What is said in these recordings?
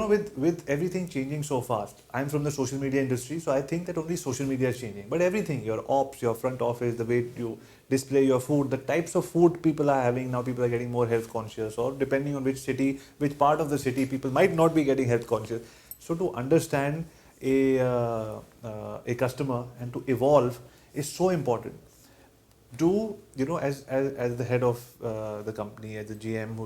with everything changing so fast, I'm from the social media industry, so I think that only social media is changing. But everything, your ops, your front office, the way you display your food, the types of food people are having now, people are getting more health conscious, or depending on which city, which part of the city, people might not be getting health conscious. So to understand a customer and to evolve is so important. Do as the head of the company, as the GM,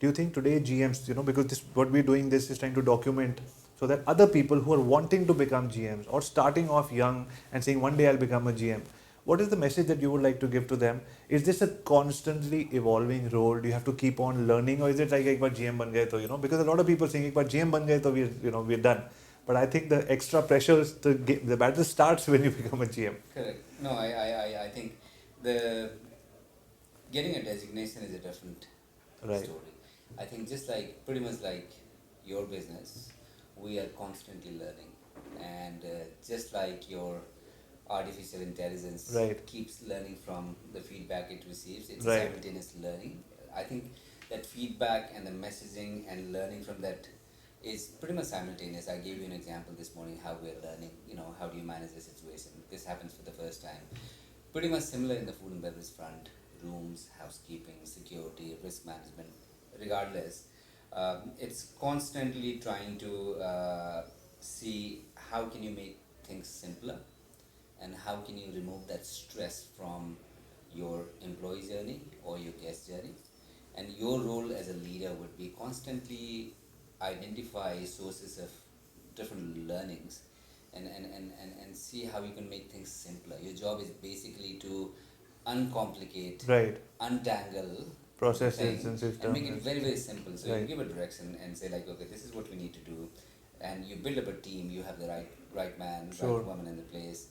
do you think today GMs, because this what we're doing, this is trying to document so that other people who are wanting to become GMs or starting off young and saying one day I'll become a GM, what is the message that you would like to give to them? Is this a constantly evolving role? Do you have to keep on learning, or is it like एक बार GM बन गए तो because a lot of people saying एक बार GM बन गए तो we're done. But I think the extra pressure is the battle starts when you become a GM. Correct. No, I think the getting a designation is a different story. I think just like pretty much like your business, we are constantly learning, and just like your artificial intelligence keeps learning from the feedback it receives, it's simultaneous learning. I think that feedback and the messaging and learning from that is pretty much simultaneous. I gave you an example this morning how we're learning, how do you manage the situation. This happens for the first time. Pretty much similar in the food and beverage front, rooms, housekeeping, security, risk management, regardless. It's constantly trying to see how can you make things simpler and how can you remove that stress from your employee journey or your guest journey. And your role as a leader would be constantly identify sources of different learnings and see how you can make things simpler. Your job is basically to uncomplicate, untangle processes and systems, and make it very, very simple. So you give a direction and say like, okay, this is what we need to do, and you build up a team. You have the right man, right woman in the place,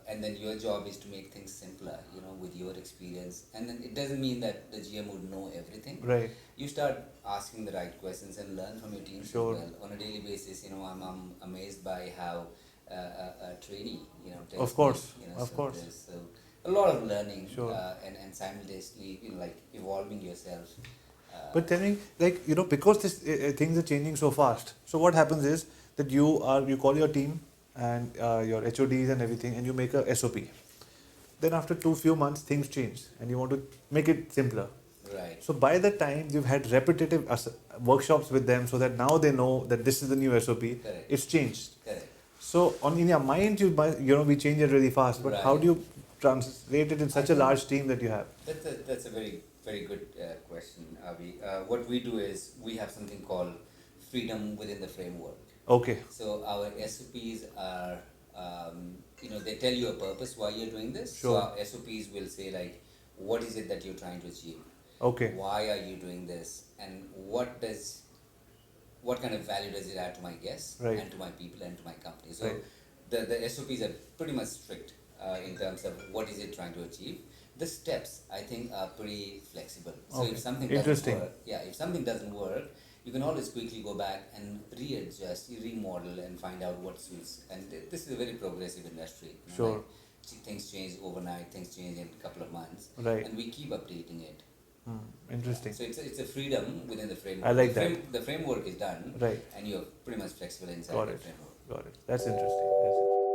and then your job is to make things simpler, with your experience. And then it doesn't mean that the GM would know everything. You start asking the right questions and learn from your team as well on a daily basis. I'm amazed by how a trainee, takes of course, so a lot of learning, and simultaneously, like evolving yourself. But tell me, because this things are changing so fast. So what happens is that you call your team and your HODs and everything, and you make a SOP. Then after few months, things change, and you want to make it simpler. Right. So by the time you've had repetitive workshops with them, so that now they know that this is the new SOP, it's changed. Correct. So in your mind, we change it really fast. But how do you translate it in such a large team that you have? That's a very, very good question, Avi. What we do is we have something called freedom within the framework. Okay. So our SOPs are, they tell you a purpose why you're doing this. Sure. So our SOPs will say like, what is it that you're trying to achieve? Okay. Why are you doing this? And what kind of value does it add to my guests and to my people and to my company? So the SOPs are pretty much strict in terms of what is it trying to achieve. The steps, I think, are pretty flexible. So if something doesn't work, if something doesn't work, you can always quickly go back and readjust, remodel, and find out what suits. And this is a very progressive industry. Sure. Like, things change overnight, things change in a couple of months. Right. And we keep updating it. Interesting. So it's a freedom within the framework. I like that. The framework is done. Right. And you're pretty much flexible inside the framework. Got it. That's interesting.